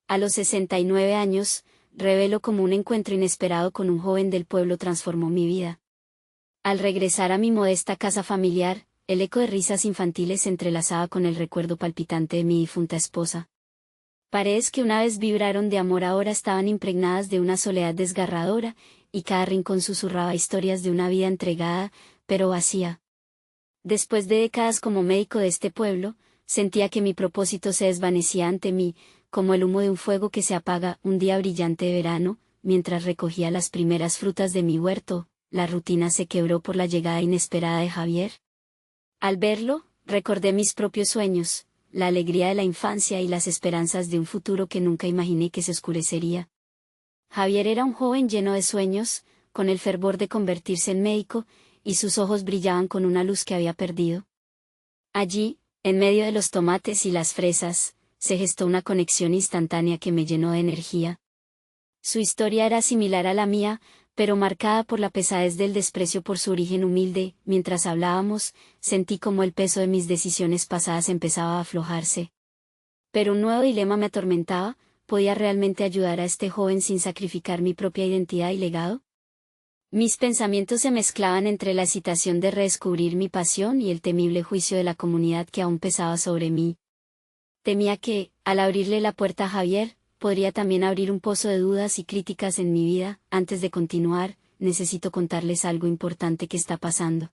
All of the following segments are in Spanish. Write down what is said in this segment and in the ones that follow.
A los 69 años, revelo cómo un encuentro inesperado con un joven del pueblo transformó mi vida. Al regresar a mi modesta casa familiar, el eco de risas infantiles se entrelazaba con el recuerdo palpitante de mi difunta esposa. Paredes que una vez vibraron de amor ahora estaban impregnadas de una soledad desgarradora, y cada rincón susurraba historias de una vida entregada, pero vacía. Después de décadas como médico de este pueblo, sentía que mi propósito se desvanecía ante mí, como el humo de un fuego que se apaga un día brillante de verano, mientras recogía las primeras frutas de mi huerto. La rutina se quebró por la llegada inesperada de Javier. Al verlo, recordé mis propios sueños, la alegría de la infancia y las esperanzas de un futuro que nunca imaginé que se oscurecería. Javier era un joven lleno de sueños, con el fervor de convertirse en médico, y sus ojos brillaban con una luz que había perdido. Allí, en medio de los tomates y las fresas, se gestó una conexión instantánea que me llenó de energía. Su historia era similar a la mía, pero marcada por la pesadez del desprecio por su origen humilde. Mientras hablábamos, sentí como el peso de mis decisiones pasadas empezaba a aflojarse. Pero un nuevo dilema me atormentaba: ¿podía realmente ayudar a este joven sin sacrificar mi propia identidad y legado? Mis pensamientos se mezclaban entre la excitación de redescubrir mi pasión y el temible juicio de la comunidad que aún pesaba sobre mí. Temía que, al abrirle la puerta a Javier, podría también abrir un pozo de dudas y críticas en mi vida. Antes de continuar, necesito contarles algo importante que está pasando.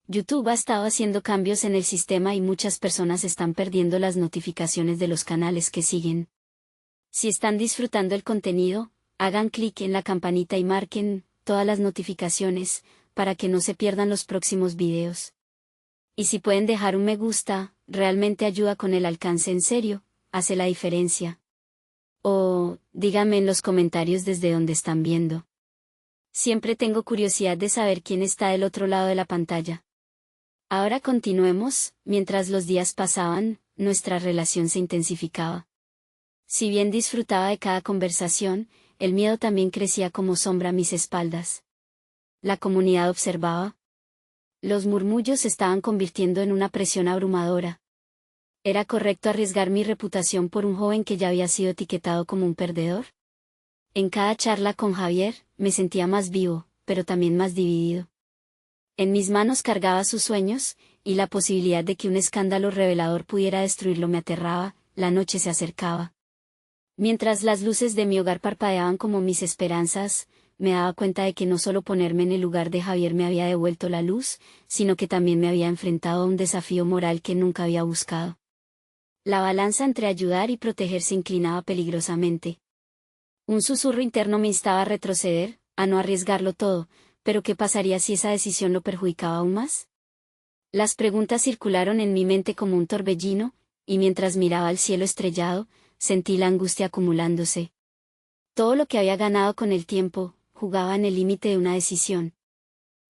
YouTube ha estado haciendo cambios en el sistema y muchas personas están perdiendo las notificaciones de los canales que siguen. Si están disfrutando el contenido, hagan clic en la campanita y marquen todas las notificaciones, para que no se pierdan los próximos videos. Y si pueden dejar un me gusta, realmente ayuda con el alcance. En serio, hace la diferencia. O, díganme en los comentarios desde donde están viendo. Siempre tengo curiosidad de saber quién está del otro lado de la pantalla. Ahora continuemos. Mientras los días pasaban, nuestra relación se intensificaba. Si bien disfrutaba de cada conversación, el miedo también crecía como sombra a mis espaldas. La comunidad observaba. Los murmullos se estaban convirtiendo en una presión abrumadora. ¿Era correcto arriesgar mi reputación por un joven que ya había sido etiquetado como un perdedor? En cada charla con Javier, me sentía más vivo, pero también más dividido. En mis manos cargaba sus sueños, y la posibilidad de que un escándalo revelador pudiera destruirlo me aterraba. La noche se acercaba. Mientras las luces de mi hogar parpadeaban como mis esperanzas, me daba cuenta de que no solo ponerme en el lugar de Javier me había devuelto la luz, sino que también me había enfrentado a un desafío moral que nunca había buscado. La balanza entre ayudar y proteger se inclinaba peligrosamente. Un susurro interno me instaba a retroceder, a no arriesgarlo todo, pero ¿qué pasaría si esa decisión lo perjudicaba aún más? Las preguntas circularon en mi mente como un torbellino, y mientras miraba al cielo estrellado, sentí la angustia acumulándose. Todo lo que había ganado con el tiempo, jugaba en el límite de una decisión.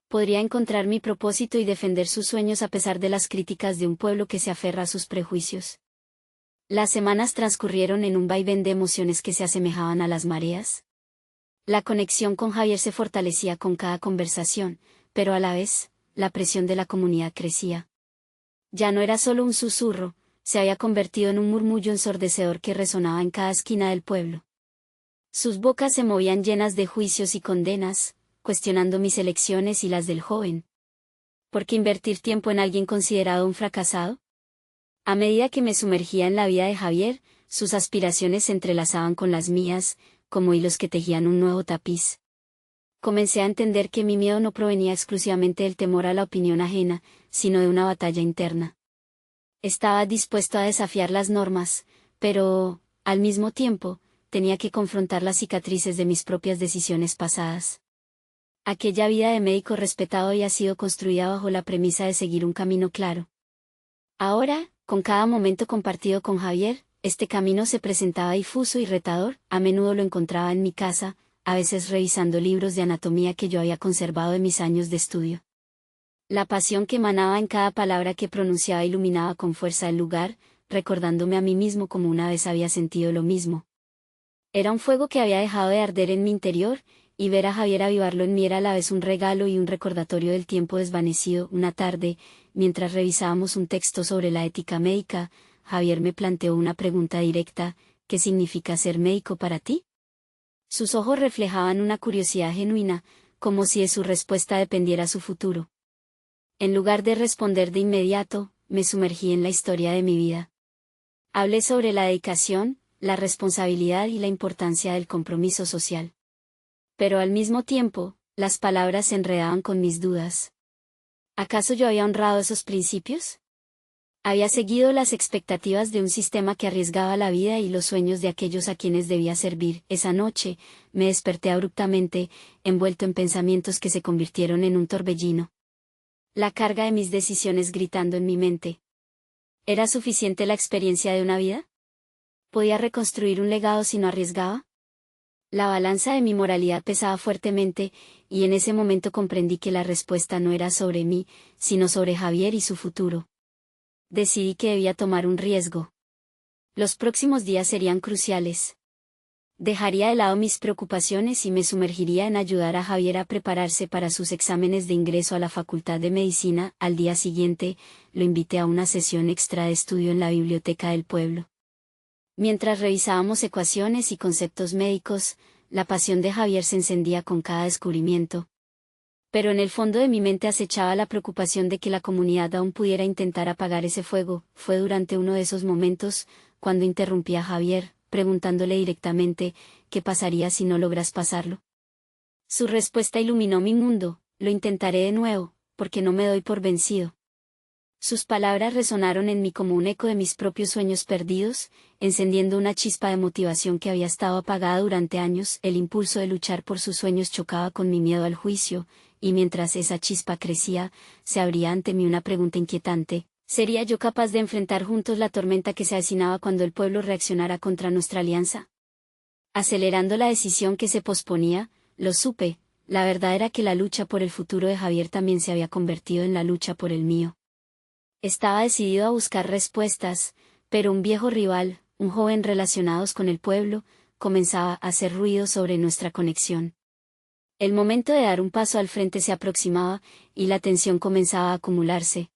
¿Podría encontrar mi propósito y defender sus sueños a pesar de las críticas de un pueblo que se aferra a sus prejuicios? Las semanas transcurrieron en un vaivén de emociones que se asemejaban a las mareas. La conexión con Javier se fortalecía con cada conversación, pero a la vez, la presión de la comunidad crecía. Ya no era solo un susurro, se había convertido en un murmullo ensordecedor que resonaba en cada esquina del pueblo. Sus bocas se movían llenas de juicios y condenas, cuestionando mis elecciones y las del joven. ¿Por qué invertir tiempo en alguien considerado un fracasado? A medida que me sumergía en la vida de Javier, sus aspiraciones se entrelazaban con las mías, como hilos que tejían un nuevo tapiz. Comencé a entender que mi miedo no provenía exclusivamente del temor a la opinión ajena, sino de una batalla interna. Estaba dispuesto a desafiar las normas, pero, al mismo tiempo, tenía que confrontar las cicatrices de mis propias decisiones pasadas. Aquella vida de médico respetado había sido construida bajo la premisa de seguir un camino claro. Ahora, con cada momento compartido con Javier, este camino se presentaba difuso y retador. A menudo lo encontraba en mi casa, a veces revisando libros de anatomía que yo había conservado de mis años de estudio. La pasión que emanaba en cada palabra que pronunciaba iluminaba con fuerza el lugar, recordándome a mí mismo como una vez había sentido lo mismo. Era un fuego que había dejado de arder en mi interior, y ver a Javier avivarlo en mí era a la vez un regalo y un recordatorio del tiempo desvanecido. Una tarde, mientras revisábamos un texto sobre la ética médica, Javier me planteó una pregunta directa: ¿qué significa ser médico para ti? Sus ojos reflejaban una curiosidad genuina, como si de su respuesta dependiera su futuro. En lugar de responder de inmediato, me sumergí en la historia de mi vida. Hablé sobre la dedicación, la responsabilidad y la importancia del compromiso social. Pero al mismo tiempo, las palabras se enredaban con mis dudas. ¿Acaso yo había honrado esos principios? Había seguido las expectativas de un sistema que arriesgaba la vida y los sueños de aquellos a quienes debía servir. Esa noche, me desperté abruptamente, envuelto en pensamientos que se convirtieron en un torbellino. La carga de mis decisiones gritando en mi mente. ¿Era suficiente la experiencia de una vida? ¿Podía reconstruir un legado si no arriesgaba? La balanza de mi moralidad pesaba fuertemente, y en ese momento comprendí que la respuesta no era sobre mí, sino sobre Javier y su futuro. Decidí que debía tomar un riesgo. Los próximos días serían cruciales. Dejaría de lado mis preocupaciones y me sumergiría en ayudar a Javier a prepararse para sus exámenes de ingreso a la Facultad de Medicina. Al día siguiente, lo invité a una sesión extra de estudio en la biblioteca del pueblo. Mientras revisábamos ecuaciones y conceptos médicos, la pasión de Javier se encendía con cada descubrimiento. Pero en el fondo de mi mente acechaba la preocupación de que la comunidad aún pudiera intentar apagar ese fuego. Fue durante uno de esos momentos, cuando interrumpí a Javier, preguntándole directamente, ¿qué pasaría si no logras pasarlo? Su respuesta iluminó mi mundo: lo intentaré de nuevo, porque no me doy por vencido. Sus palabras resonaron en mí como un eco de mis propios sueños perdidos, encendiendo una chispa de motivación que había estado apagada durante años. El impulso de luchar por sus sueños chocaba con mi miedo al juicio, y mientras esa chispa crecía, se abría ante mí una pregunta inquietante: ¿sería yo capaz de enfrentar juntos la tormenta que se avecinaba cuando el pueblo reaccionara contra nuestra alianza? Acelerando la decisión que se posponía, lo supe: la verdad era que la lucha por el futuro de Javier también se había convertido en la lucha por el mío. Estaba decidido a buscar respuestas, pero un viejo rival, un joven relacionados con el pueblo, comenzaba a hacer ruido sobre nuestra conexión. El momento de dar un paso al frente se aproximaba, y la tensión comenzaba a acumularse.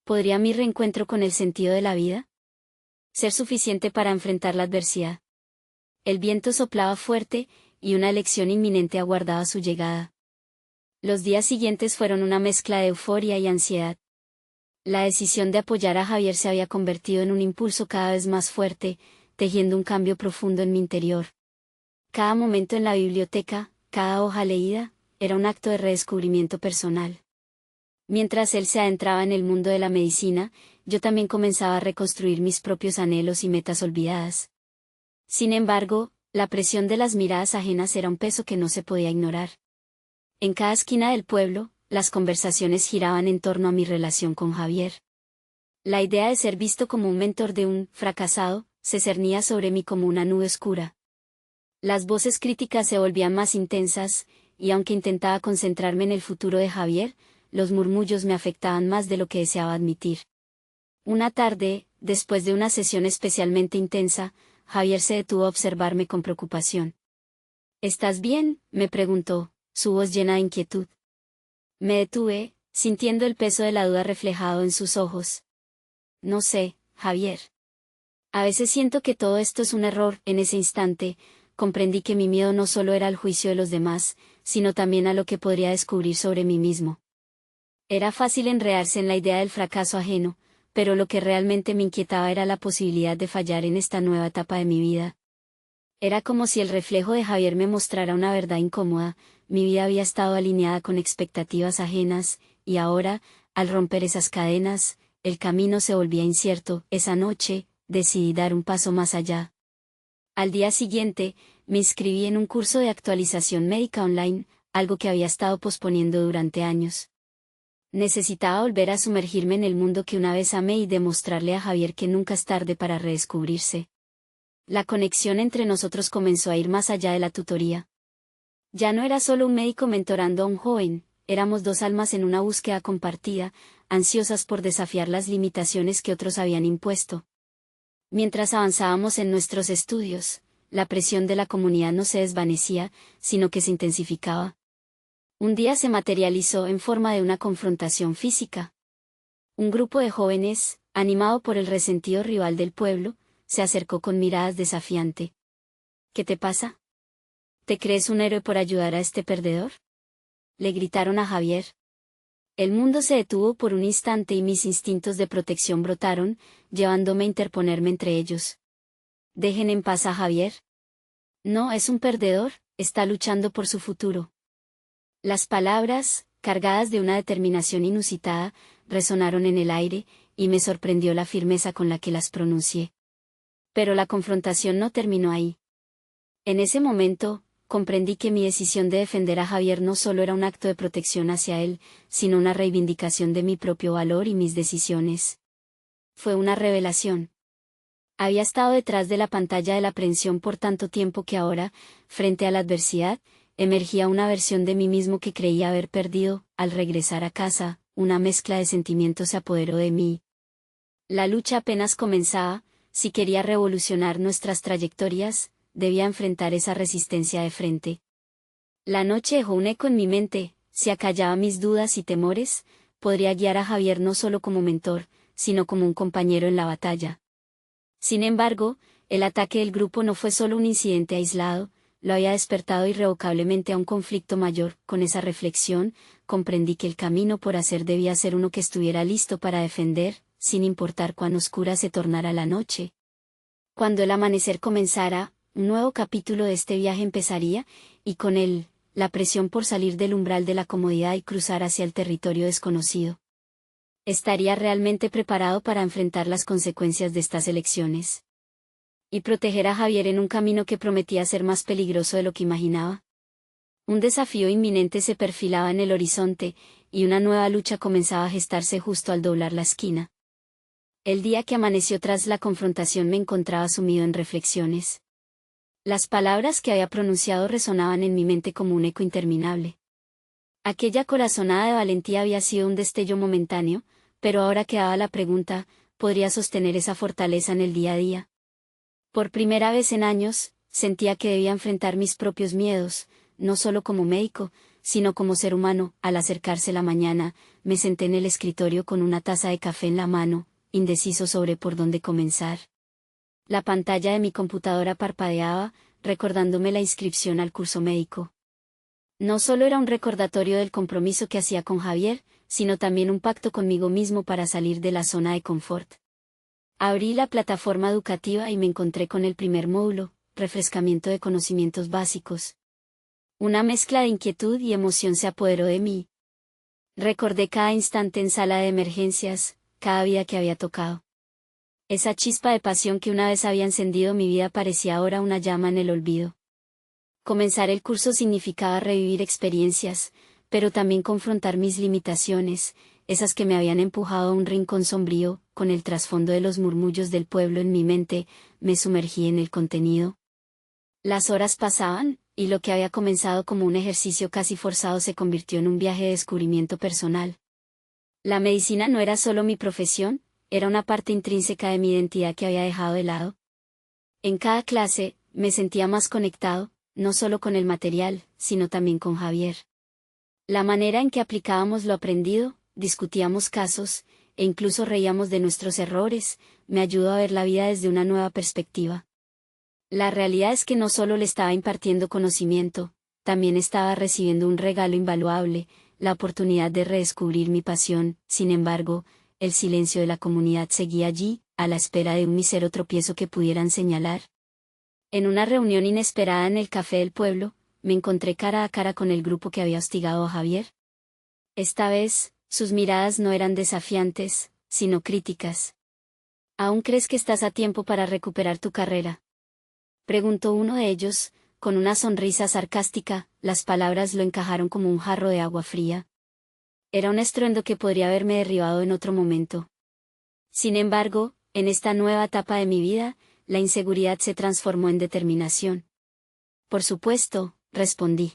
¿Podría mi reencuentro con el sentido de la vida ser suficiente para enfrentar la adversidad? El viento soplaba fuerte, y una elección inminente aguardaba su llegada. Los días siguientes fueron una mezcla de euforia y ansiedad. La decisión de apoyar a Javier se había convertido en un impulso cada vez más fuerte, tejiendo un cambio profundo en mi interior. Cada momento en la biblioteca, cada hoja leída, era un acto de redescubrimiento personal. Mientras él se adentraba en el mundo de la medicina, yo también comenzaba a reconstruir mis propios anhelos y metas olvidadas. Sin embargo, la presión de las miradas ajenas era un peso que no se podía ignorar. En cada esquina del pueblo, las conversaciones giraban en torno a mi relación con Javier. La idea de ser visto como un mentor de un fracasado se cernía sobre mí como una nube oscura. Las voces críticas se volvían más intensas, y aunque intentaba concentrarme en el futuro de Javier, los murmullos me afectaban más de lo que deseaba admitir. Una tarde, después de una sesión especialmente intensa, Javier se detuvo a observarme con preocupación. ¿Estás bien?, me preguntó, su voz llena de inquietud. Me detuve, sintiendo el peso de la duda reflejado en sus ojos. No sé, Javier. A veces siento que todo esto es un error. En ese instante, comprendí que mi miedo no solo era al juicio de los demás, sino también a lo que podría descubrir sobre mí mismo. Era fácil enredarse en la idea del fracaso ajeno, pero lo que realmente me inquietaba era la posibilidad de fallar en esta nueva etapa de mi vida. Era como si el reflejo de Javier me mostrara una verdad incómoda: mi vida había estado alineada con expectativas ajenas, y ahora, al romper esas cadenas, el camino se volvía incierto. Esa noche, decidí dar un paso más allá. Al día siguiente, me inscribí en un curso de actualización médica online, algo que había estado posponiendo durante años. Necesitaba volver a sumergirme en el mundo que una vez amé y demostrarle a Javier que nunca es tarde para redescubrirse. La conexión entre nosotros comenzó a ir más allá de la tutoría. Ya no era solo un médico mentorando a un joven, éramos dos almas en una búsqueda compartida, ansiosas por desafiar las limitaciones que otros habían impuesto. Mientras avanzábamos en nuestros estudios, la presión de la comunidad no se desvanecía, sino que se intensificaba. Un día se materializó en forma de una confrontación física. Un grupo de jóvenes, animado por el resentido rival del pueblo, se acercó con miradas desafiante. ¿Qué te pasa? ¿Te crees un héroe por ayudar a este perdedor? Le gritaron a Javier. El mundo se detuvo por un instante y mis instintos de protección brotaron, llevándome a interponerme entre ellos. Dejen en paz a Javier. No es un perdedor, está luchando por su futuro. Las palabras, cargadas de una determinación inusitada, resonaron en el aire, y me sorprendió la firmeza con la que las pronuncié. Pero la confrontación no terminó ahí. En ese momento, comprendí que mi decisión de defender a Javier no solo era un acto de protección hacia él, sino una reivindicación de mi propio valor y mis decisiones. Fue una revelación. Había estado detrás de la pantalla de la aprehensión por tanto tiempo que ahora, frente a la adversidad, emergía una versión de mí mismo que creía haber perdido. Al regresar a casa, una mezcla de sentimientos se apoderó de mí. La lucha apenas comenzaba. Si quería revolucionar nuestras trayectorias, debía enfrentar esa resistencia de frente. La noche dejó un eco en mi mente. Si acallaba mis dudas y temores, podría guiar a Javier no solo como mentor, sino como un compañero en la batalla. Sin embargo, el ataque del grupo no fue solo un incidente aislado, lo había despertado irrevocablemente a un conflicto mayor. Con esa reflexión, comprendí que el camino por hacer debía ser uno que estuviera listo para defender, sin importar cuán oscura se tornara la noche. Cuando el amanecer comenzara, un nuevo capítulo de este viaje empezaría, y con él, la presión por salir del umbral de la comodidad y cruzar hacia el territorio desconocido. ¿Estaría realmente preparado para enfrentar las consecuencias de estas elecciones? ¿Y proteger a Javier en un camino que prometía ser más peligroso de lo que imaginaba? Un desafío inminente se perfilaba en el horizonte, y una nueva lucha comenzaba a gestarse justo al doblar la esquina. El día que amaneció tras la confrontación me encontraba sumido en reflexiones. Las palabras que había pronunciado resonaban en mi mente como un eco interminable. Aquella corazonada de valentía había sido un destello momentáneo, pero ahora quedaba la pregunta, ¿podría sostener esa fortaleza en el día a día? Por primera vez en años, sentía que debía enfrentar mis propios miedos, no solo como médico, sino como ser humano. Al acercarse la mañana, me senté en el escritorio con una taza de café en la mano, indeciso sobre por dónde comenzar. La pantalla de mi computadora parpadeaba, recordándome la inscripción al curso médico. No solo era un recordatorio del compromiso que hacía con Javier, sino también un pacto conmigo mismo para salir de la zona de confort. Abrí la plataforma educativa y me encontré con el primer módulo, refrescamiento de conocimientos básicos. Una mezcla de inquietud y emoción se apoderó de mí. Recordé cada instante en sala de emergencias, cada vida que había tocado. Esa chispa de pasión que una vez había encendido mi vida parecía ahora una llama en el olvido. Comenzar el curso significaba revivir experiencias, pero también confrontar mis limitaciones, esas que me habían empujado a un rincón sombrío. Con el trasfondo de los murmullos del pueblo en mi mente, me sumergí en el contenido. Las horas pasaban, y lo que había comenzado como un ejercicio casi forzado se convirtió en un viaje de descubrimiento personal. La medicina no era solo mi profesión, era una parte intrínseca de mi identidad que había dejado de lado. En cada clase, me sentía más conectado, no solo con el material, sino también con Javier. La manera en que aplicábamos lo aprendido, discutíamos casos, e incluso reíamos de nuestros errores, me ayudó a ver la vida desde una nueva perspectiva. La realidad es que no solo le estaba impartiendo conocimiento, también estaba recibiendo un regalo invaluable, la oportunidad de redescubrir mi pasión. Sin embargo, el silencio de la comunidad seguía allí, a la espera de un mísero tropiezo que pudieran señalar. En una reunión inesperada en el café del pueblo, me encontré cara a cara con el grupo que había hostigado a Javier. Esta vez, sus miradas no eran desafiantes, sino críticas. ¿Aún crees que estás a tiempo para recuperar tu carrera?, preguntó uno de ellos, con una sonrisa sarcástica. Las palabras lo encajaron como un jarro de agua fría. Era un estruendo que podría haberme derribado en otro momento. Sin embargo, en esta nueva etapa de mi vida, la inseguridad se transformó en determinación. Por supuesto, respondí.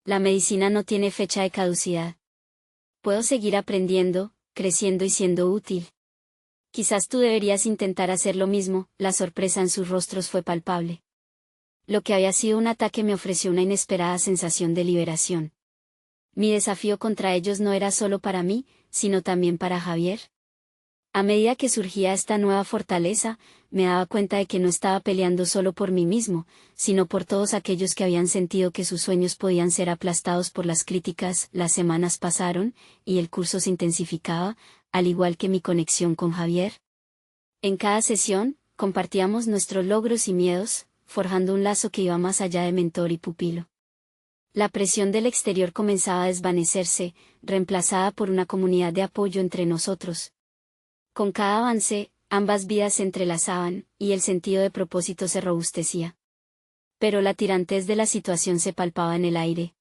La medicina no tiene fecha de caducidad. Puedo seguir aprendiendo, creciendo y siendo útil. Quizás tú deberías intentar hacer lo mismo. La sorpresa en sus rostros fue palpable. Lo que había sido un ataque me ofreció una inesperada sensación de liberación. Mi desafío contra ellos no era solo para mí, sino también para Javier. A medida que surgía esta nueva fortaleza, me daba cuenta de que no estaba peleando solo por mí mismo, sino por todos aquellos que habían sentido que sus sueños podían ser aplastados por las críticas. Las semanas pasaron, y el curso se intensificaba, al igual que mi conexión con Javier. En cada sesión, compartíamos nuestros logros y miedos, forjando un lazo que iba más allá de mentor y pupilo. La presión del exterior comenzaba a desvanecerse, reemplazada por una comunidad de apoyo entre nosotros. Con cada avance, ambas vidas se entrelazaban, y el sentido de propósito se robustecía. Pero la tirantez de la situación se palpaba en el aire.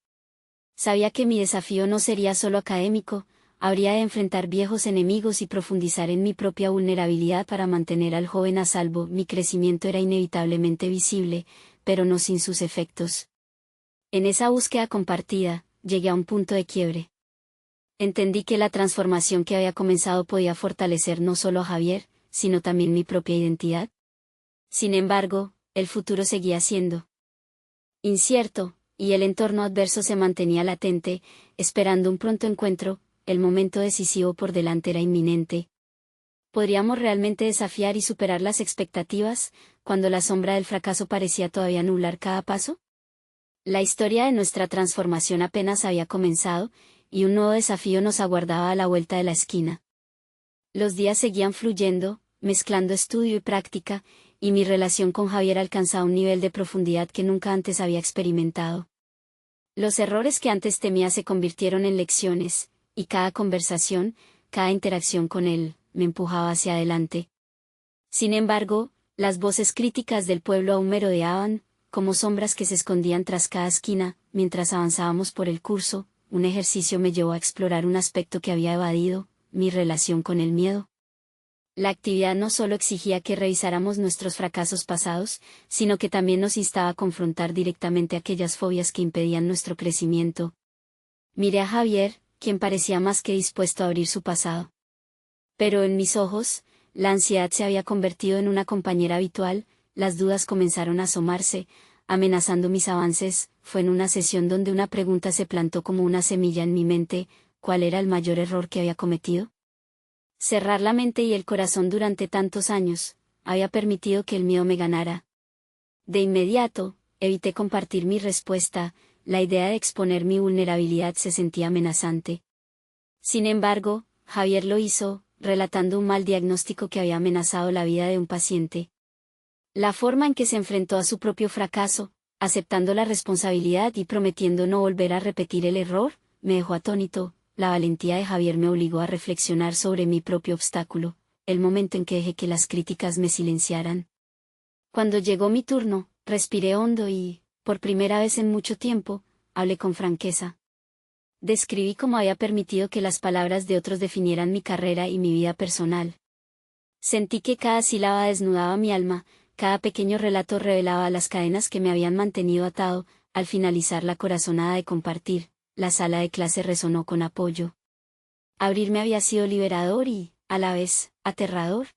Sabía que mi desafío no sería solo académico, habría de enfrentar viejos enemigos y profundizar en mi propia vulnerabilidad para mantener al joven a salvo. Mi crecimiento era inevitablemente visible, pero no sin sus efectos. En esa búsqueda compartida, llegué a un punto de quiebre. Entendí que la transformación que había comenzado podía fortalecer no solo a Javier, sino también mi propia identidad. Sin embargo, el futuro seguía siendo incierto, y el entorno adverso se mantenía latente, esperando un pronto encuentro. El momento decisivo por delante era inminente. ¿Podríamos realmente desafiar y superar las expectativas, cuando la sombra del fracaso parecía todavía nublar cada paso? La historia de nuestra transformación apenas había comenzado, y un nuevo desafío nos aguardaba a la vuelta de la esquina. Los días seguían fluyendo, mezclando estudio y práctica, y mi relación con Javier alcanzaba un nivel de profundidad que nunca antes había experimentado. Los errores que antes temía se convirtieron en lecciones, y cada conversación, cada interacción con él, me empujaba hacia adelante. Sin embargo, las voces críticas del pueblo aún merodeaban, como sombras que se escondían tras cada esquina. Mientras avanzábamos por el curso, un ejercicio me llevó a explorar un aspecto que había evadido: mi relación con el miedo. La actividad no solo exigía que revisáramos nuestros fracasos pasados, sino que también nos instaba a confrontar directamente aquellas fobias que impedían nuestro crecimiento. Miré a Javier, quien parecía más que dispuesto a abrir su pasado. Pero en mis ojos, la ansiedad se había convertido en una compañera habitual. Las dudas comenzaron a asomarse, amenazando mis avances. Fue en una sesión donde una pregunta se plantó como una semilla en mi mente: ¿cuál era el mayor error que había cometido? Cerrar la mente y el corazón durante tantos años había permitido que el miedo me ganara. De inmediato, evité compartir mi respuesta. La idea de exponer mi vulnerabilidad se sentía amenazante. Sin embargo, Javier lo hizo, relatando un mal diagnóstico que había amenazado la vida de un paciente. La forma en que se enfrentó a su propio fracaso, aceptando la responsabilidad y prometiendo no volver a repetir el error, me dejó atónito. La valentía de Javier me obligó a reflexionar sobre mi propio obstáculo, el momento en que dejé que las críticas me silenciaran. Cuando llegó mi turno, respiré hondo y, por primera vez en mucho tiempo, hablé con franqueza. Describí cómo había permitido que las palabras de otros definieran mi carrera y mi vida personal. Sentí que cada sílaba desnudaba mi alma, cada pequeño relato revelaba las cadenas que me habían mantenido atado. Al finalizar la corazonada de compartir, la sala de clase resonó con apoyo. Abrirme había sido liberador y, a la vez, aterrador.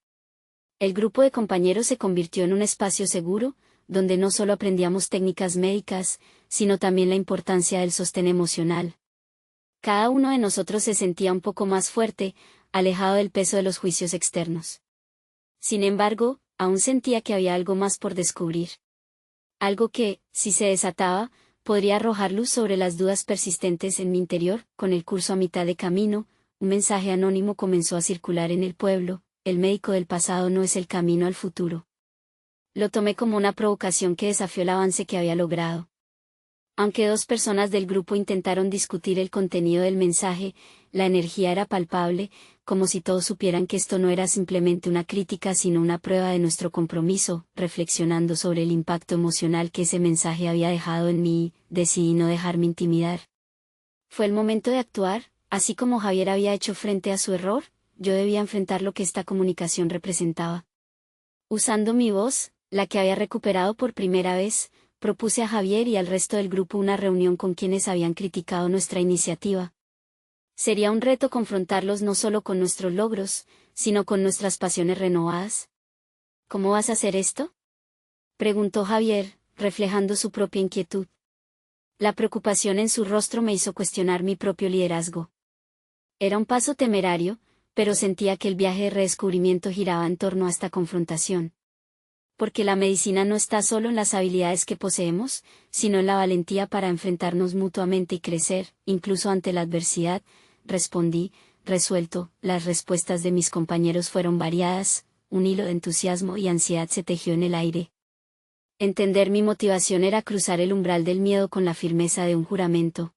El grupo de compañeros se convirtió en un espacio seguro, donde no solo aprendíamos técnicas médicas, sino también la importancia del sostén emocional. Cada uno de nosotros se sentía un poco más fuerte, alejado del peso de los juicios externos. Sin embargo, aún sentía que había algo más por descubrir. Algo que, si se desataba, podría arrojar luz sobre las dudas persistentes en mi interior. Con el curso a mitad de camino, un mensaje anónimo comenzó a circular en el pueblo: el médico del pasado no es el camino al futuro. Lo tomé como una provocación que desafió el avance que había logrado. Aunque dos personas del grupo intentaron discutir el contenido del mensaje, la energía era palpable, como si todos supieran que esto no era simplemente una crítica sino una prueba de nuestro compromiso. Reflexionando sobre el impacto emocional que ese mensaje había dejado en mí, decidí no dejarme intimidar. Fue el momento de actuar. Así como Javier había hecho frente a su error, yo debía enfrentar lo que esta comunicación representaba. Usando mi voz, la que había recuperado por primera vez, propuse a Javier y al resto del grupo una reunión con quienes habían criticado nuestra iniciativa. Sería un reto confrontarlos no solo con nuestros logros, sino con nuestras pasiones renovadas. ¿Cómo vas a hacer esto?, preguntó Javier, reflejando su propia inquietud. La preocupación en su rostro me hizo cuestionar mi propio liderazgo. Era un paso temerario, pero sentía que el viaje de redescubrimiento giraba en torno a esta confrontación. Porque la medicina no está solo en las habilidades que poseemos, sino en la valentía para enfrentarnos mutuamente y crecer, incluso ante la adversidad, respondí, resuelto. Las respuestas de mis compañeros fueron variadas, un hilo de entusiasmo y ansiedad se tejió en el aire. Entender mi motivación era cruzar el umbral del miedo con la firmeza de un juramento.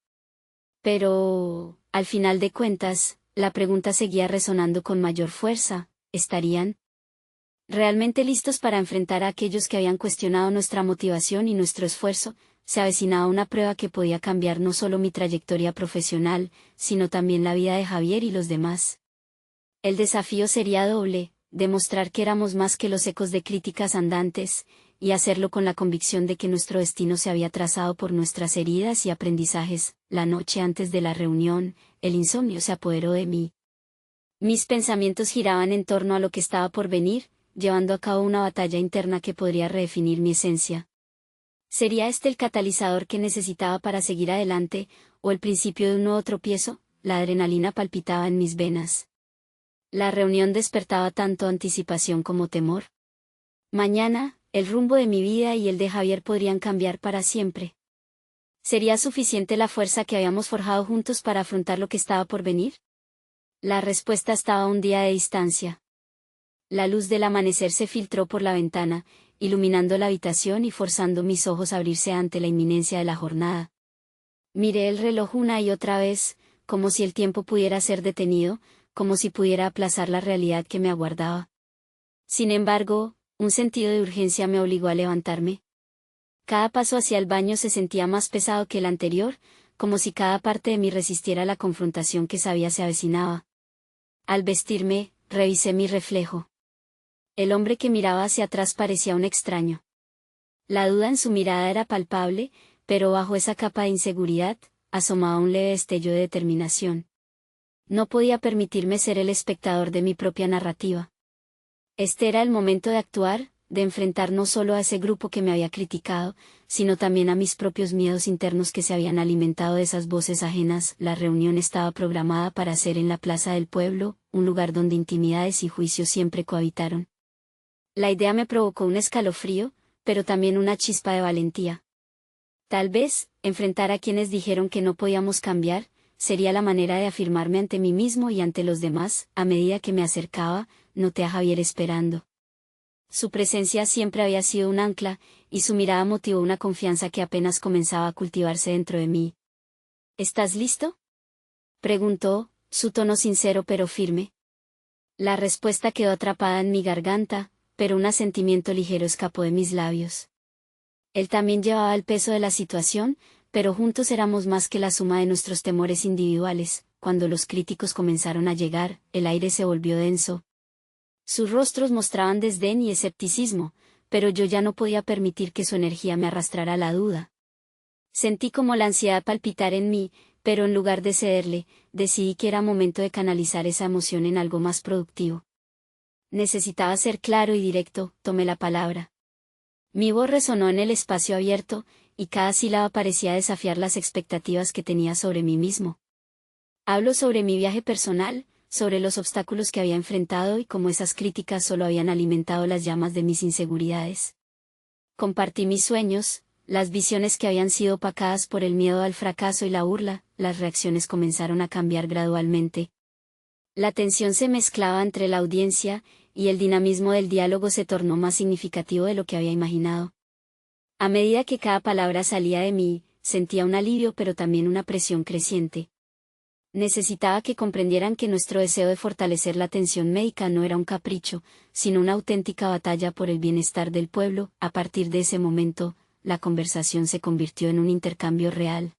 Pero, al final de cuentas, la pregunta seguía resonando con mayor fuerza: ¿estarían realmente listos para enfrentar a aquellos que habían cuestionado nuestra motivación y nuestro esfuerzo? Se avecinaba una prueba que podía cambiar no solo mi trayectoria profesional, sino también la vida de Javier y los demás. El desafío sería doble: demostrar que éramos más que los ecos de críticas andantes, y hacerlo con la convicción de que nuestro destino se había trazado por nuestras heridas y aprendizajes. La noche antes de la reunión, el insomnio se apoderó de mí. Mis pensamientos giraban en torno a lo que estaba por venir, llevando a cabo una batalla interna que podría redefinir mi esencia. ¿Sería este el catalizador que necesitaba para seguir adelante, o el principio de un nuevo tropiezo? La adrenalina palpitaba en mis venas. La reunión despertaba tanto anticipación como temor. Mañana, el rumbo de mi vida y el de Javier podrían cambiar para siempre. ¿Sería suficiente la fuerza que habíamos forjado juntos para afrontar lo que estaba por venir? La respuesta estaba a un día de distancia. La luz del amanecer se filtró por la ventana, iluminando la habitación y forzando mis ojos a abrirse ante la inminencia de la jornada. Miré el reloj una y otra vez, como si el tiempo pudiera ser detenido, como si pudiera aplazar la realidad que me aguardaba. Sin embargo, un sentido de urgencia me obligó a levantarme. Cada paso hacia el baño se sentía más pesado que el anterior, como si cada parte de mí resistiera la confrontación que sabía se avecinaba. Al vestirme, revisé mi reflejo. El hombre que miraba hacia atrás parecía un extraño. La duda en su mirada era palpable, pero bajo esa capa de inseguridad, asomaba un leve destello de determinación. No podía permitirme ser el espectador de mi propia narrativa. Este era el momento de actuar, de enfrentar no solo a ese grupo que me había criticado, sino también a mis propios miedos internos que se habían alimentado de esas voces ajenas. La reunión estaba programada para ser en la plaza del pueblo, un lugar donde intimidades y juicios siempre cohabitaron. La idea me provocó un escalofrío, pero también una chispa de valentía. Tal vez, enfrentar a quienes dijeron que no podíamos cambiar, sería la manera de afirmarme ante mí mismo y ante los demás. A medida que me acercaba, noté a Javier esperando. Su presencia siempre había sido un ancla, y su mirada motivó una confianza que apenas comenzaba a cultivarse dentro de mí. ¿Estás listo?, preguntó, su tono sincero pero firme. La respuesta quedó atrapada en mi garganta, pero un asentimiento ligero escapó de mis labios. Él también llevaba el peso de la situación, pero juntos éramos más que la suma de nuestros temores individuales. Cuando los críticos comenzaron a llegar, el aire se volvió denso. Sus rostros mostraban desdén y escepticismo, pero yo ya no podía permitir que su energía me arrastrara a la duda. Sentí como la ansiedad palpitar en mí, pero en lugar de cederle, decidí que era momento de canalizar esa emoción en algo más productivo. Necesitaba ser claro y directo. Tomé la palabra. Mi voz resonó en el espacio abierto, y cada sílaba parecía desafiar las expectativas que tenía sobre mí mismo. Hablo sobre mi viaje personal, sobre los obstáculos que había enfrentado y cómo esas críticas solo habían alimentado las llamas de mis inseguridades. Compartí mis sueños, las visiones que habían sido opacadas por el miedo al fracaso y la burla. Las reacciones comenzaron a cambiar gradualmente. La tensión se mezclaba entre la audiencia, y el dinamismo del diálogo se tornó más significativo de lo que había imaginado. A medida que cada palabra salía de mí, sentía un alivio pero también una presión creciente. Necesitaba que comprendieran que nuestro deseo de fortalecer la atención médica no era un capricho, sino una auténtica batalla por el bienestar del pueblo. A partir de ese momento, la conversación se convirtió en un intercambio real.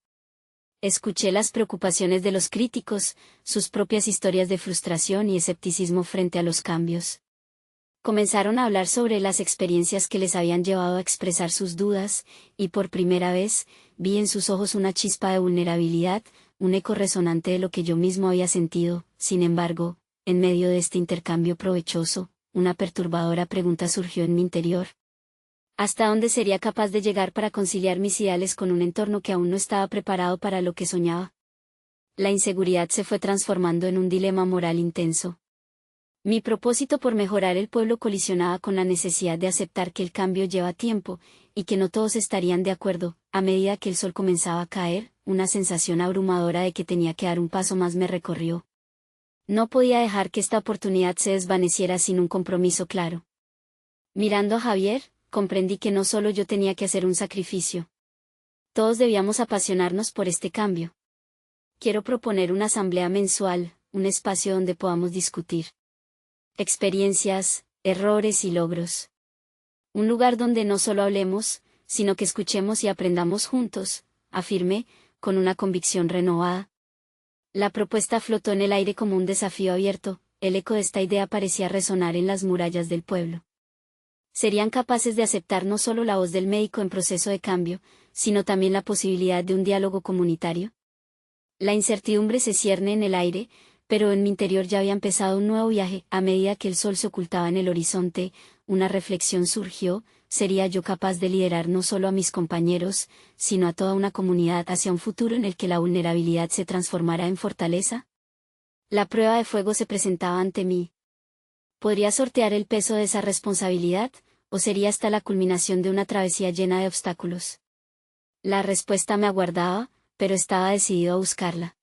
Escuché las preocupaciones de los críticos, sus propias historias de frustración y escepticismo frente a los cambios. Comenzaron a hablar sobre las experiencias que les habían llevado a expresar sus dudas, y por primera vez, vi en sus ojos una chispa de vulnerabilidad, un eco resonante de lo que yo mismo había sentido. Sin embargo, en medio de este intercambio provechoso, una perturbadora pregunta surgió en mi interior. ¿Hasta dónde sería capaz de llegar para conciliar mis ideales con un entorno que aún no estaba preparado para lo que soñaba? La inseguridad se fue transformando en un dilema moral intenso. Mi propósito por mejorar el pueblo colisionaba con la necesidad de aceptar que el cambio lleva tiempo, y que no todos estarían de acuerdo. A medida que el sol comenzaba a caer, una sensación abrumadora de que tenía que dar un paso más me recorrió. No podía dejar que esta oportunidad se desvaneciera sin un compromiso claro. Mirando a Javier, comprendí que no solo yo tenía que hacer un sacrificio. Todos debíamos apasionarnos por este cambio. Quiero proponer una asamblea mensual, un espacio donde podamos discutir experiencias, errores y logros. Un lugar donde no solo hablemos, sino que escuchemos y aprendamos juntos, afirmé, con una convicción renovada. La propuesta flotó en el aire como un desafío abierto, el eco de esta idea parecía resonar en las murallas del pueblo. ¿Serían capaces de aceptar no solo la voz del médico en proceso de cambio, sino también la posibilidad de un diálogo comunitario? La incertidumbre se cierne en el aire, pero en mi interior ya había empezado un nuevo viaje. A medida que el sol se ocultaba en el horizonte, una reflexión surgió: ¿sería yo capaz de liderar no solo a mis compañeros, sino a toda una comunidad hacia un futuro en el que la vulnerabilidad se transformará en fortaleza? La prueba de fuego se presentaba ante mí. ¿Podría sortear el peso de esa responsabilidad, o sería hasta la culminación de una travesía llena de obstáculos? La respuesta me aguardaba, pero estaba decidido a buscarla.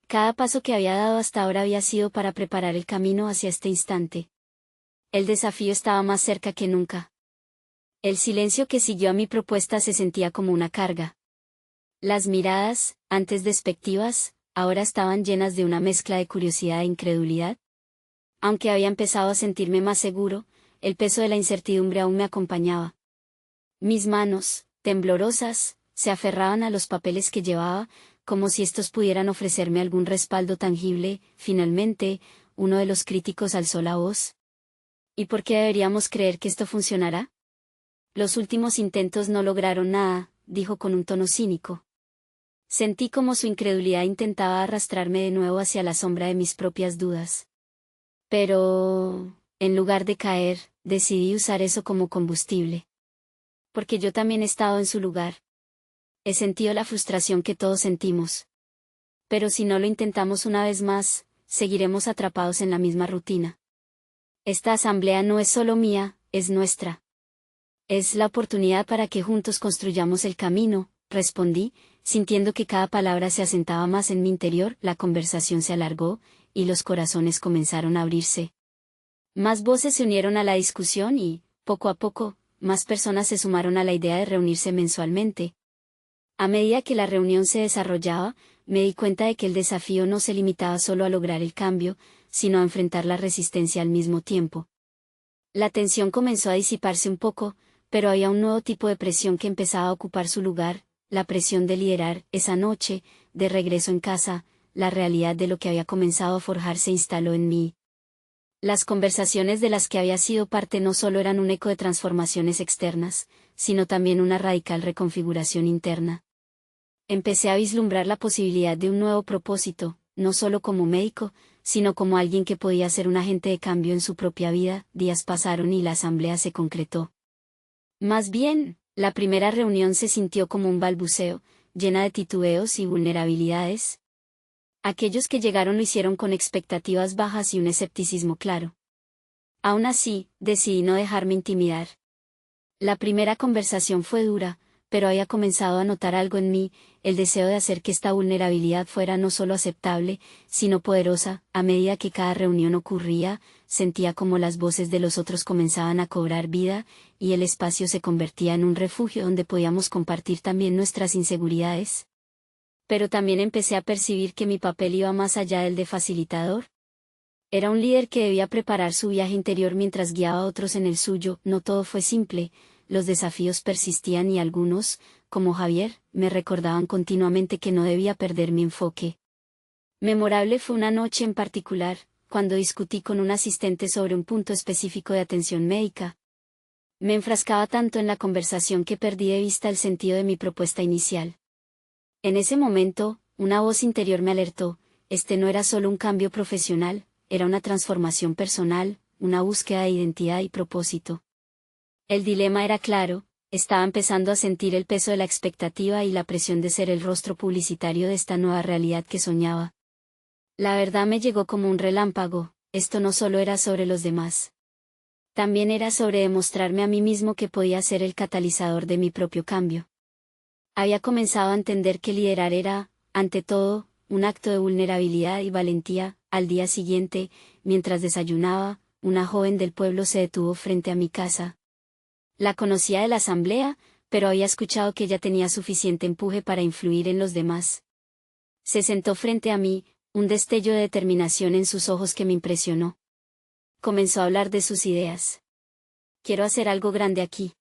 Cada paso que había dado hasta ahora había sido para preparar el camino hacia este instante. El desafío estaba más cerca que nunca. El silencio que siguió a mi propuesta se sentía como una carga. Las miradas, antes despectivas, ahora estaban llenas de una mezcla de curiosidad e incredulidad. Aunque había empezado a sentirme más seguro, el peso de la incertidumbre aún me acompañaba. Mis manos, temblorosas, se aferraban a los papeles que llevaba, como si estos pudieran ofrecerme algún respaldo tangible. Finalmente, uno de los críticos alzó la voz. ¿Y por qué deberíamos creer que esto funcionará? Los últimos intentos no lograron nada, dijo con un tono cínico. Sentí como su incredulidad intentaba arrastrarme de nuevo hacia la sombra de mis propias dudas. Pero, en lugar de caer, decidí usar eso como combustible. Porque yo también he estado en su lugar. He sentido la frustración que todos sentimos. Pero si no lo intentamos una vez más, seguiremos atrapados en la misma rutina. Esta asamblea no es solo mía, es nuestra. Es la oportunidad para que juntos construyamos el camino, respondí, sintiendo que cada palabra se asentaba más en mi interior. La conversación se alargó, y los corazones comenzaron a abrirse. Más voces se unieron a la discusión y, poco a poco, más personas se sumaron a la idea de reunirse mensualmente. A medida que la reunión se desarrollaba, me di cuenta de que el desafío no se limitaba solo a lograr el cambio, sino a enfrentar la resistencia al mismo tiempo. La tensión comenzó a disiparse un poco, pero había un nuevo tipo de presión que empezaba a ocupar su lugar, la presión de liderar. Esa noche, de regreso en casa, la realidad de lo que había comenzado a forjar se instaló en mí. Las conversaciones de las que había sido parte no solo eran un eco de transformaciones externas, sino también una radical reconfiguración interna. Empecé a vislumbrar la posibilidad de un nuevo propósito, no solo como médico, sino como alguien que podía ser un agente de cambio en su propia vida. Días pasaron y la asamblea se concretó. Más bien, la primera reunión se sintió como un balbuceo, llena de titubeos y vulnerabilidades. Aquellos que llegaron lo hicieron con expectativas bajas y un escepticismo claro. Aún así, decidí no dejarme intimidar. La primera conversación fue dura, pero había comenzado a notar algo en mí, el deseo de hacer que esta vulnerabilidad fuera no solo aceptable, sino poderosa. A medida que cada reunión ocurría, sentía como las voces de los otros comenzaban a cobrar vida, y el espacio se convertía en un refugio donde podíamos compartir también nuestras inseguridades. Pero también empecé a percibir que mi papel iba más allá del de facilitador. Era un líder que debía preparar su viaje interior mientras guiaba a otros en el suyo. No todo fue simple, los desafíos persistían y algunos, como Javier, me recordaban continuamente que no debía perder mi enfoque. Memorable fue una noche en particular, cuando discutí con un asistente sobre un punto específico de atención médica. Me enfrascaba tanto en la conversación que perdí de vista el sentido de mi propuesta inicial. En ese momento, una voz interior me alertó: este no era solo un cambio profesional, era una transformación personal, una búsqueda de identidad y propósito. El dilema era claro: estaba empezando a sentir el peso de la expectativa y la presión de ser el rostro publicitario de esta nueva realidad que soñaba. La verdad me llegó como un relámpago: esto no solo era sobre los demás. También era sobre demostrarme a mí mismo que podía ser el catalizador de mi propio cambio. Había comenzado a entender que liderar era, ante todo, un acto de vulnerabilidad y valentía. Al día siguiente, mientras desayunaba, una joven del pueblo se detuvo frente a mi casa. La conocía de la asamblea, pero había escuchado que ella tenía suficiente empuje para influir en los demás. Se sentó frente a mí, un destello de determinación en sus ojos que me impresionó. Comenzó a hablar de sus ideas. Quiero hacer algo grande aquí.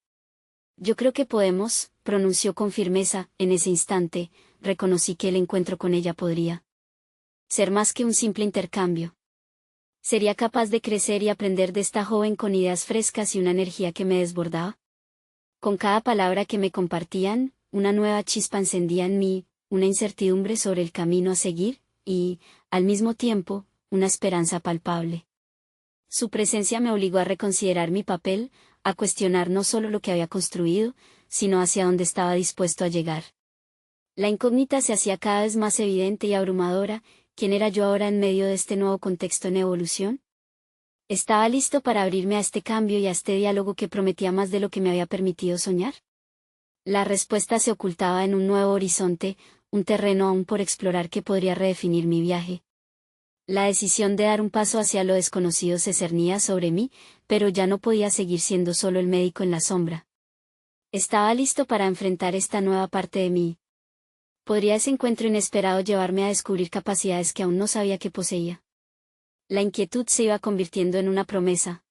Yo creo que podemos, pronunció con firmeza. En ese instante, reconocí que el encuentro con ella podría ser más que un simple intercambio. ¿Sería capaz de crecer y aprender de esta joven con ideas frescas y una energía que me desbordaba? Con cada palabra que me compartían, una nueva chispa encendía en mí, una incertidumbre sobre el camino a seguir, y, al mismo tiempo, una esperanza palpable. Su presencia me obligó a reconsiderar mi papel, a cuestionar no solo lo que había construido, sino hacia dónde estaba dispuesto a llegar. La incógnita se hacía cada vez más evidente y abrumadora. ¿Quién era yo ahora en medio de este nuevo contexto en evolución? ¿Estaba listo para abrirme a este cambio y a este diálogo que prometía más de lo que me había permitido soñar? La respuesta se ocultaba en un nuevo horizonte, un terreno aún por explorar que podría redefinir mi viaje. La decisión de dar un paso hacia lo desconocido se cernía sobre mí, pero ya no podía seguir siendo solo el médico en la sombra. Estaba listo para enfrentar esta nueva parte de mí. ¿Podría ese encuentro inesperado llevarme a descubrir capacidades que aún no sabía que poseía? La inquietud se iba convirtiendo en una promesa.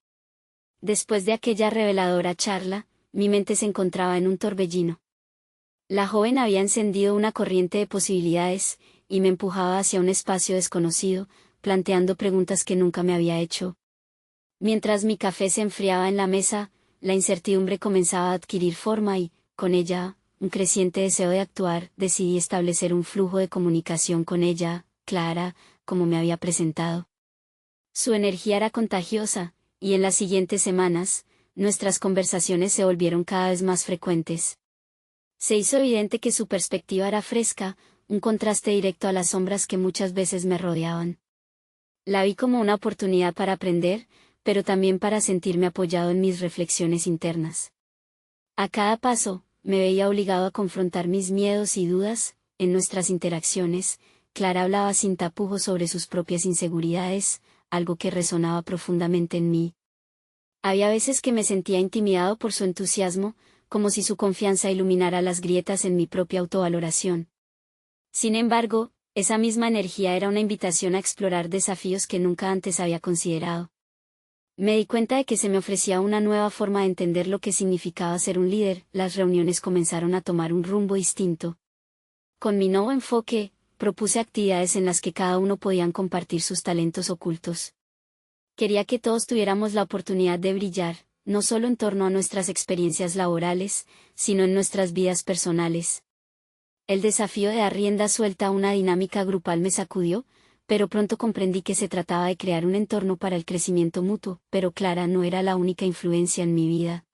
Después de aquella reveladora charla, mi mente se encontraba en un torbellino. La joven había encendido una corriente de posibilidades, y me empujaba hacia un espacio desconocido, planteando preguntas que nunca me había hecho. Mientras mi café se enfriaba en la mesa, la incertidumbre comenzaba a adquirir forma y, con ella, un creciente deseo de actuar. Decidí establecer un flujo de comunicación con ella, Clara, como me había presentado. Su energía era contagiosa, y en las siguientes semanas, nuestras conversaciones se volvieron cada vez más frecuentes. Se hizo evidente que su perspectiva era fresca, un contraste directo a las sombras que muchas veces me rodeaban. La vi como una oportunidad para aprender, pero también para sentirme apoyado en mis reflexiones internas. A cada paso, me veía obligado a confrontar mis miedos y dudas. En nuestras interacciones, Clara hablaba sin tapujos sobre sus propias inseguridades, algo que resonaba profundamente en mí. Había veces que me sentía intimidado por su entusiasmo, como si su confianza iluminara las grietas en mi propia autovaloración. Sin embargo, esa misma energía era una invitación a explorar desafíos que nunca antes había considerado. Me di cuenta de que se me ofrecía una nueva forma de entender lo que significaba ser un líder. Las reuniones comenzaron a tomar un rumbo distinto. Con mi nuevo enfoque, propuse actividades en las que cada uno podía compartir sus talentos ocultos. Quería que todos tuviéramos la oportunidad de brillar, no solo en torno a nuestras experiencias laborales, sino en nuestras vidas personales. El desafío de dar rienda suelta a una dinámica grupal me sacudió, pero pronto comprendí que se trataba de crear un entorno para el crecimiento mutuo. Pero Clara no era la única influencia en mi vida.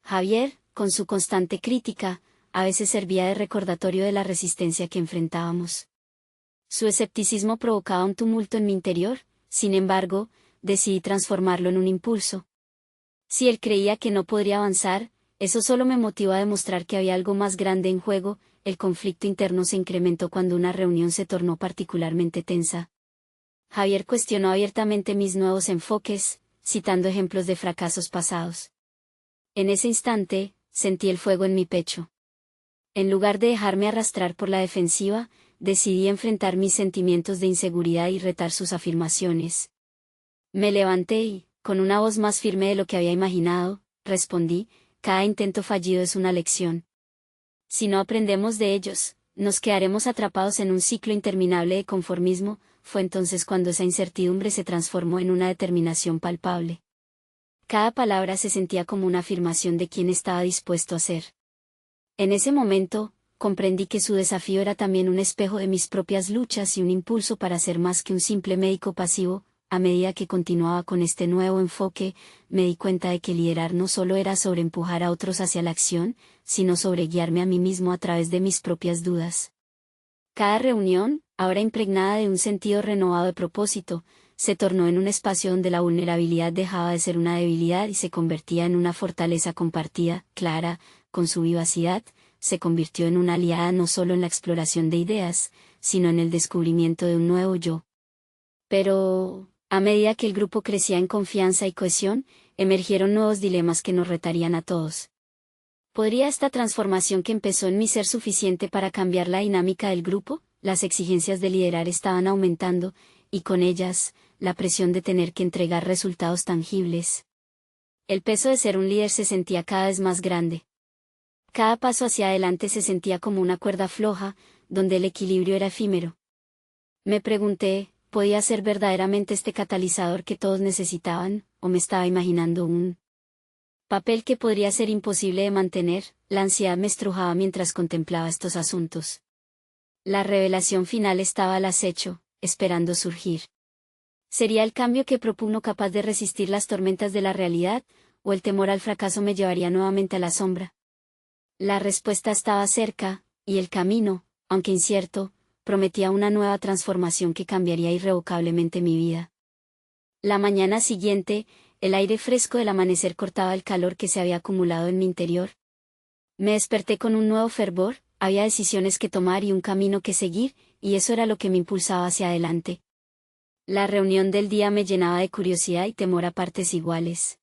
Javier, con su constante crítica, a veces servía de recordatorio de la resistencia que enfrentábamos. Su escepticismo provocaba un tumulto en mi interior. Sin embargo, decidí transformarlo en un impulso. Si él creía que no podría avanzar, eso solo me motivó a demostrar que había algo más grande en juego. El conflicto interno se incrementó cuando una reunión se tornó particularmente tensa. Javier cuestionó abiertamente mis nuevos enfoques, citando ejemplos de fracasos pasados. En ese instante, sentí el fuego en mi pecho. En lugar de dejarme arrastrar por la defensiva, decidí enfrentar mis sentimientos de inseguridad y retar sus afirmaciones. Me levanté y, con una voz más firme de lo que había imaginado, respondí: cada intento fallido es una lección. Si no aprendemos de ellos, nos quedaremos atrapados en un ciclo interminable de conformismo. Fue entonces cuando esa incertidumbre se transformó en una determinación palpable. Cada palabra se sentía como una afirmación de quién estaba dispuesto a ser. En ese momento, comprendí que su desafío era también un espejo de mis propias luchas y un impulso para ser más que un simple médico pasivo. A medida que continuaba con este nuevo enfoque, me di cuenta de que liderar no solo era sobre empujar a otros hacia la acción, sino sobre guiarme a mí mismo a través de mis propias dudas. Cada reunión, ahora impregnada de un sentido renovado de propósito, se tornó en un espacio donde la vulnerabilidad dejaba de ser una debilidad y se convertía en una fortaleza compartida. Clara, con su vivacidad, se convirtió en una aliada no solo en la exploración de ideas, sino en el descubrimiento de un nuevo yo. Pero, a medida que el grupo crecía en confianza y cohesión, emergieron nuevos dilemas que nos retarían a todos. ¿Podría esta transformación que empezó en mí ser suficiente para cambiar la dinámica del grupo? Las exigencias de liderar estaban aumentando, y con ellas, la presión de tener que entregar resultados tangibles. El peso de ser un líder se sentía cada vez más grande. Cada paso hacia adelante se sentía como una cuerda floja, donde el equilibrio era efímero. Me pregunté, ¿podía ser verdaderamente este catalizador que todos necesitaban, o me estaba imaginando un papel que podría ser imposible de mantener? La ansiedad me estrujaba mientras contemplaba estos asuntos. La revelación final estaba al acecho, esperando surgir. ¿Sería el cambio que propuso capaz de resistir las tormentas de la realidad, o el temor al fracaso me llevaría nuevamente a la sombra? La respuesta estaba cerca, y el camino, aunque incierto, prometía una nueva transformación que cambiaría irrevocablemente mi vida. La mañana siguiente, el aire fresco del amanecer cortaba el calor que se había acumulado en mi interior. Me desperté con un nuevo fervor, había decisiones que tomar y un camino que seguir, y eso era lo que me impulsaba hacia adelante. La reunión del día me llenaba de curiosidad y temor a partes iguales.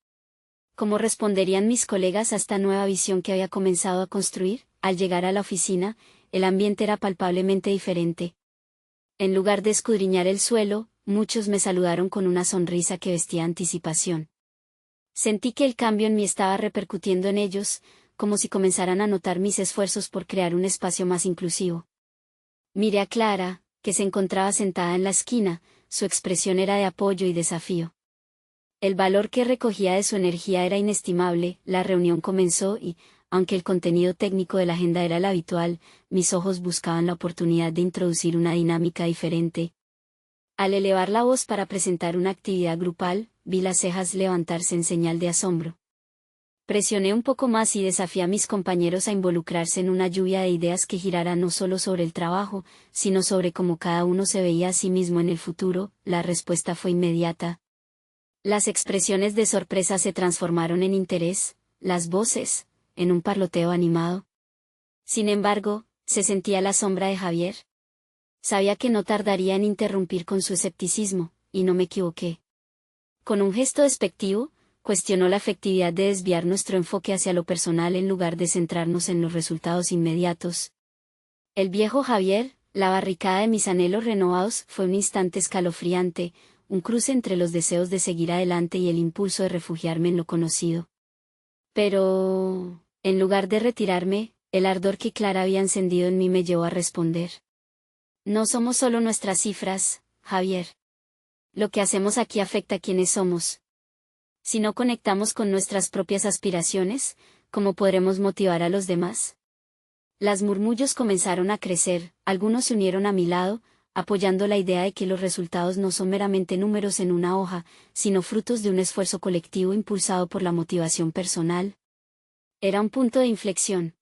¿Cómo responderían mis colegas a esta nueva visión que había comenzado a construir? Al llegar a la oficina, el ambiente era palpablemente diferente. En lugar de escudriñar el suelo, muchos me saludaron con una sonrisa que vestía anticipación. Sentí que el cambio en mí estaba repercutiendo en ellos, como si comenzaran a notar mis esfuerzos por crear un espacio más inclusivo. Miré a Clara, que se encontraba sentada en la esquina, su expresión era de apoyo y desafío. El valor que recogía de su energía era inestimable. La reunión comenzó y, aunque el contenido técnico de la agenda era el habitual, mis ojos buscaban la oportunidad de introducir una dinámica diferente. Al elevar la voz para presentar una actividad grupal, vi las cejas levantarse en señal de asombro. Presioné un poco más y desafié a mis compañeros a involucrarse en una lluvia de ideas que girara no solo sobre el trabajo, sino sobre cómo cada uno se veía a sí mismo en el futuro. La respuesta fue inmediata. Las expresiones de sorpresa se transformaron en interés, las voces, en un parloteo animado. Sin embargo, se sentía la sombra de Javier. Sabía que no tardaría en interrumpir con su escepticismo, y no me equivoqué. Con un gesto despectivo, cuestionó la efectividad de desviar nuestro enfoque hacia lo personal en lugar de centrarnos en los resultados inmediatos. El viejo Javier, la barricada de mis anhelos renovados, fue un instante escalofriante, un cruce entre los deseos de seguir adelante y el impulso de refugiarme en lo conocido. Pero, en lugar de retirarme, el ardor que Clara había encendido en mí me llevó a responder. No somos solo nuestras cifras, Javier. Lo que hacemos aquí afecta a quienes somos. Si no conectamos con nuestras propias aspiraciones, ¿cómo podremos motivar a los demás? Las murmullos comenzaron a crecer, algunos se unieron a mi lado, apoyando la idea de que los resultados no son meramente números en una hoja, sino frutos de un esfuerzo colectivo impulsado por la motivación personal. Era un punto de inflexión.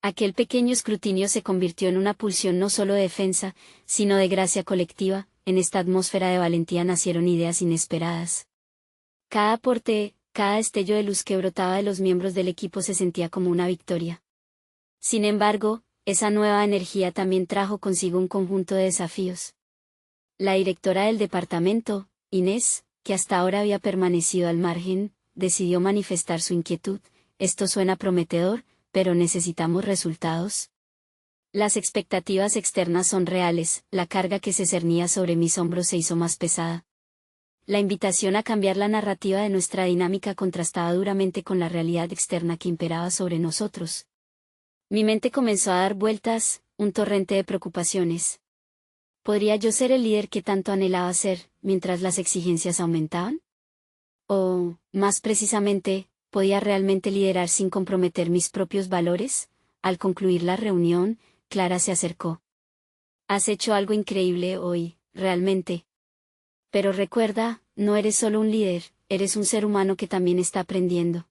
Aquel pequeño escrutinio se convirtió en una pulsión no solo de defensa, sino de gracia colectiva. En esta atmósfera de valentía nacieron ideas inesperadas. Cada aporte, cada destello de luz que brotaba de los miembros del equipo se sentía como una victoria. Sin embargo, esa nueva energía también trajo consigo un conjunto de desafíos. La directora del departamento, Inés, que hasta ahora había permanecido al margen, decidió manifestar su inquietud. Esto suena prometedor, pero necesitamos resultados. Las expectativas externas son reales, la carga que se cernía sobre mis hombros se hizo más pesada. La invitación a cambiar la narrativa de nuestra dinámica contrastaba duramente con la realidad externa que imperaba sobre nosotros. Mi mente comenzó a dar vueltas, un torrente de preocupaciones. ¿Podría yo ser el líder que tanto anhelaba ser, mientras las exigencias aumentaban? O, más precisamente, ¿podía realmente liderar sin comprometer mis propios valores? Al concluir la reunión, Clara se acercó. Has hecho algo increíble hoy, realmente. Pero recuerda, no eres solo un líder, eres un ser humano que también está aprendiendo.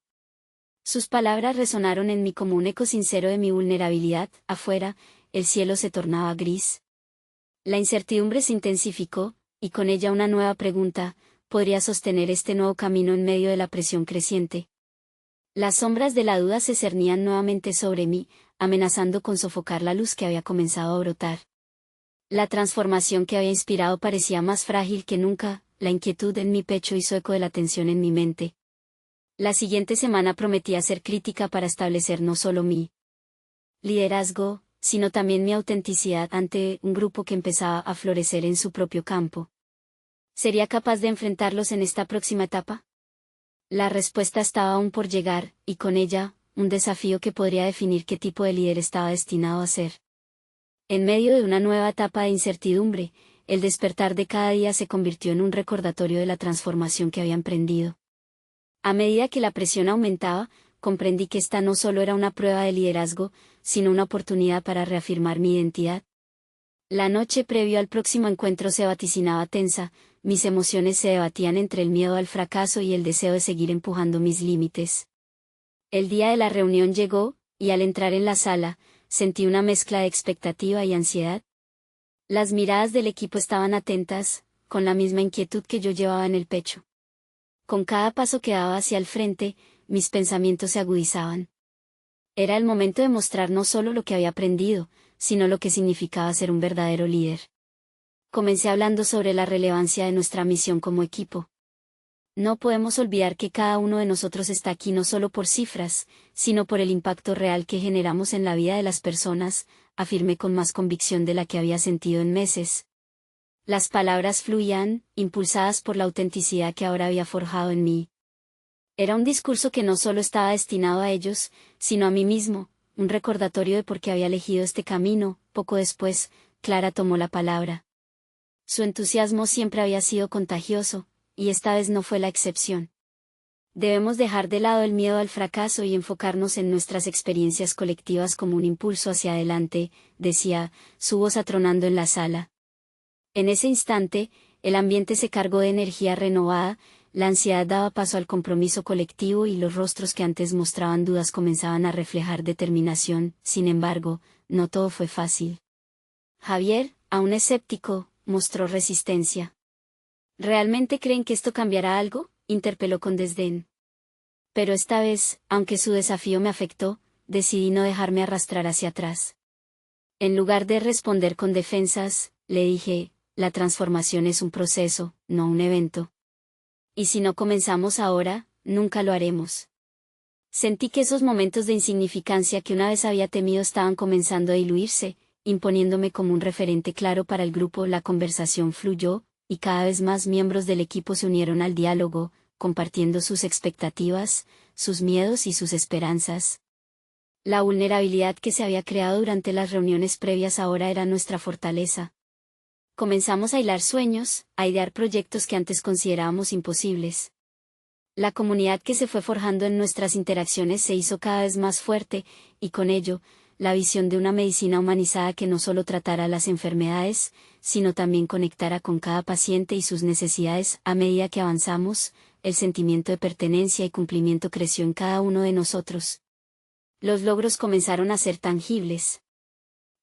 Sus palabras resonaron en mí como un eco sincero de mi vulnerabilidad. Afuera, el cielo se tornaba gris. La incertidumbre se intensificó, y con ella una nueva pregunta: ¿podría sostener este nuevo camino en medio de la presión creciente? Las sombras de la duda se cernían nuevamente sobre mí, amenazando con sofocar la luz que había comenzado a brotar. La transformación que había inspirado parecía más frágil que nunca, la inquietud en mi pecho hizo eco de la tensión en mi mente. La siguiente semana prometía ser crítica para establecer no solo mi liderazgo, sino también mi autenticidad ante un grupo que empezaba a florecer en su propio campo. ¿Sería capaz de enfrentarlos en esta próxima etapa? La respuesta estaba aún por llegar, y con ella, un desafío que podría definir qué tipo de líder estaba destinado a ser. En medio de una nueva etapa de incertidumbre, el despertar de cada día se convirtió en un recordatorio de la transformación que había emprendido. A medida que la presión aumentaba, comprendí que esta no solo era una prueba de liderazgo, sino una oportunidad para reafirmar mi identidad. La noche previo al próximo encuentro se vaticinaba tensa, mis emociones se debatían entre el miedo al fracaso y el deseo de seguir empujando mis límites. El día de la reunión llegó, y al entrar en la sala, sentí una mezcla de expectativa y ansiedad. Las miradas del equipo estaban atentas, con la misma inquietud que yo llevaba en el pecho. Con cada paso que daba hacia el frente, mis pensamientos se agudizaban. Era el momento de mostrar no solo lo que había aprendido, sino lo que significaba ser un verdadero líder. Comencé hablando sobre la relevancia de nuestra misión como equipo. No podemos olvidar que cada uno de nosotros está aquí no solo por cifras, sino por el impacto real que generamos en la vida de las personas, afirmé con más convicción de la que había sentido en meses. Las palabras fluían, impulsadas por la autenticidad que ahora había forjado en mí. Era un discurso que no solo estaba destinado a ellos, sino a mí mismo, un recordatorio de por qué había elegido este camino. Poco después, Clara tomó la palabra. Su entusiasmo siempre había sido contagioso, y esta vez no fue la excepción. Debemos dejar de lado el miedo al fracaso y enfocarnos en nuestras experiencias colectivas como un impulso hacia adelante, decía, su voz atronando en la sala. En ese instante, el ambiente se cargó de energía renovada, la ansiedad daba paso al compromiso colectivo y los rostros que antes mostraban dudas comenzaban a reflejar determinación. Sin embargo, no todo fue fácil. Javier, aún escéptico, mostró resistencia. ¿Realmente creen que esto cambiará algo?, interpeló con desdén. Pero esta vez, aunque su desafío me afectó, decidí no dejarme arrastrar hacia atrás. En lugar de responder con defensas, le dije, la transformación es un proceso, no un evento. Y si no comenzamos ahora, nunca lo haremos. Sentí que esos momentos de insignificancia que una vez había temido estaban comenzando a diluirse, imponiéndome como un referente claro para el grupo. La conversación fluyó, y cada vez más miembros del equipo se unieron al diálogo, compartiendo sus expectativas, sus miedos y sus esperanzas. La vulnerabilidad que se había creado durante las reuniones previas ahora era nuestra fortaleza. Comenzamos a hilar sueños, a idear proyectos que antes considerábamos imposibles. La comunidad que se fue forjando en nuestras interacciones se hizo cada vez más fuerte, y con ello, la visión de una medicina humanizada que no solo tratara las enfermedades, sino también conectara con cada paciente y sus necesidades. A medida que avanzamos, el sentimiento de pertenencia y cumplimiento creció en cada uno de nosotros. Los logros comenzaron a ser tangibles.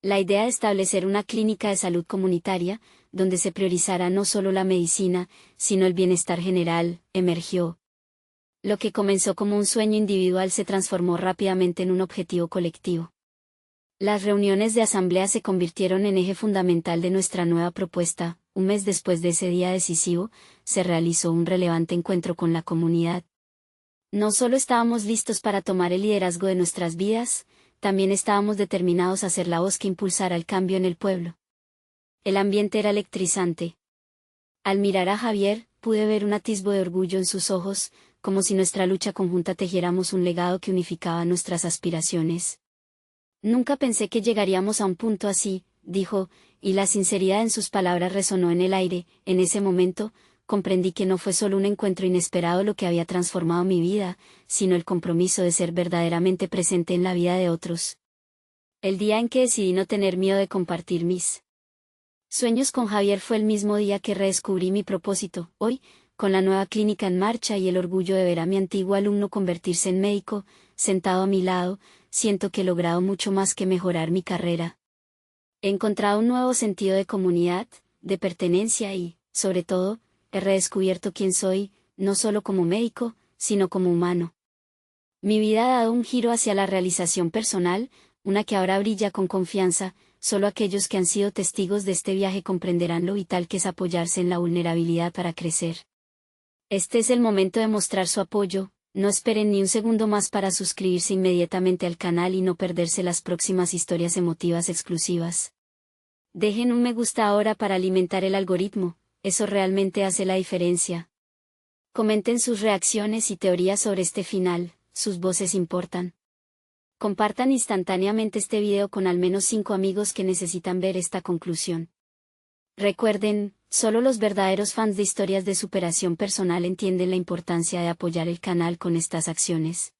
La idea de establecer una clínica de salud comunitaria, donde se priorizara no solo la medicina, sino el bienestar general, emergió. Lo que comenzó como un sueño individual se transformó rápidamente en un objetivo colectivo. Las reuniones de asamblea se convirtieron en eje fundamental de nuestra nueva propuesta. Un mes después de ese día decisivo, se realizó un relevante encuentro con la comunidad. No solo estábamos listos para tomar el liderazgo de nuestras vidas, también estábamos determinados a ser la voz que impulsara el cambio en el pueblo. El ambiente era electrizante. Al mirar a Javier, pude ver un atisbo de orgullo en sus ojos, como si nuestra lucha conjunta tejiéramos un legado que unificaba nuestras aspiraciones. Nunca pensé que llegaríamos a un punto así, dijo, y la sinceridad en sus palabras resonó en el aire. En ese momento, comprendí que no fue solo un encuentro inesperado lo que había transformado mi vida, sino el compromiso de ser verdaderamente presente en la vida de otros. El día en que decidí no tener miedo de compartir mis sueños con Javier fue el mismo día que redescubrí mi propósito. Hoy, con la nueva clínica en marcha y el orgullo de ver a mi antiguo alumno convertirse en médico, sentado a mi lado, siento que he logrado mucho más que mejorar mi carrera. He encontrado un nuevo sentido de comunidad, de pertenencia y, sobre todo, he redescubierto quién soy, no solo como médico, sino como humano. Mi vida ha dado un giro hacia la realización personal, una que ahora brilla con confianza. Solo aquellos que han sido testigos de este viaje comprenderán lo vital que es apoyarse en la vulnerabilidad para crecer. Este es el momento de mostrar su apoyo. No esperen ni un segundo más para suscribirse inmediatamente al canal y no perderse las próximas historias emotivas exclusivas. Dejen un me gusta ahora para alimentar el algoritmo, eso realmente hace la diferencia. Comenten sus reacciones y teorías sobre este final, sus voces importan. Compartan instantáneamente este video con al menos 5 amigos que necesitan ver esta conclusión. Recuerden, solo los verdaderos fans de historias de superación personal entienden la importancia de apoyar el canal con estas acciones.